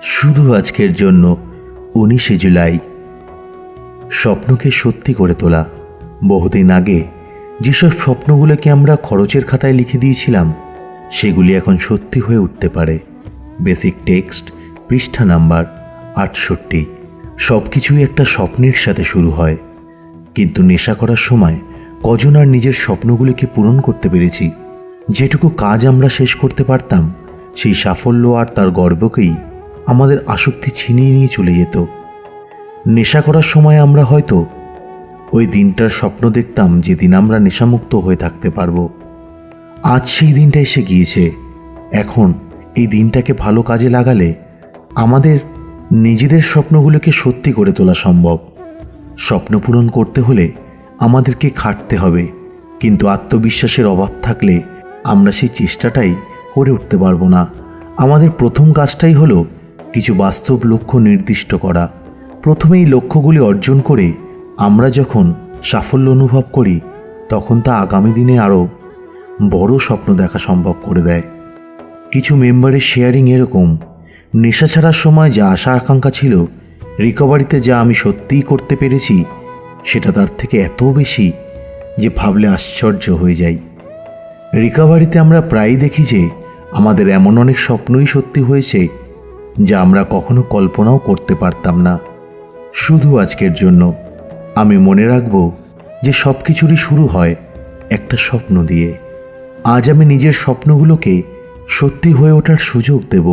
শুধু আজকের জন্য 19শে জুলাই। স্বপ্নকে সত্যি করে তোলা। বহুদিন আগে যেসব স্বপ্নগুলোকে আমরা খরচের খাতায় লিখে দিয়েছিলাম সেগুলি এখন সত্যি হয়ে উঠতে পারে। বেসিক টেক্সট, পৃষ্ঠা নাম্বার 68। সব কিছুই একটা স্বপ্নের সাথে শুরু হয়, কিন্তু নেশা করার সময় কজন আর নিজের স্বপ্নগুলিকে পূরণ করতে পেরেছি? যেটুকু কাজ আমরা শেষ করতে পারতাম সেই সাফল্য আর তার গর্বকেই আমাদের আসক্তি ছিনিয়ে নিয়ে চলে যেত। নেশা করার সময় আমরা হয়তো ওই দিনটার স্বপ্ন দেখতাম যেদিন আমরা নেশামুক্ত হয়ে থাকতে পারবো। আজ সেই দিনটা এসে গিয়েছে। এখন এই দিনটাকে ভালো কাজে লাগালে আমাদের নিজেদের স্বপ্নগুলোকে সত্যি করে তোলা সম্ভব। স্বপ্ন পূরণ করতে হলে আমাদেরকে খাটতে হবে, কিন্তু আত্মবিশ্বাসের অভাব থাকলে আমরা সেই চেষ্টাটাই করে উঠতে পারবো না। আমাদের প্রথম কাজটাই হলো কিছু বাস্তব লক্ষ্য নির্দিষ্ট করা। প্রথমে এই লক্ষ্যগুলি অর্জন করে আমরা যখন সাফল্য অনুভব করি তখন তা আগামী দিনে আরও বড় স্বপ্ন দেখা সম্ভব করে দেয়। কিছু মেম্বারের শেয়ারিং এরকম: নেশা ছাড়ার সময় যা আশা আকাঙ্ক্ষা ছিল, রিকভারিতে যা আমি সত্যিই করতে পেরেছি সেটা তার থেকে এত বেশি যে ভাবলে আশ্চর্য হয়ে যাই। রিকভারিতে আমরা প্রায়ই দেখি যে আমাদের এমন অনেক স্বপ্নই সত্যি হয়েছে যা আমরা কখনো কল্পনাও করতে পারতাম না। শুধু আজকের জন্য আমি মনে রাখব যে সব কিছুরই শুরু হয় একটা স্বপ্ন দিয়ে। আজ আমি নিজের স্বপ্নগুলোকে সত্যি হয়ে ওঠার সুযোগ দেব।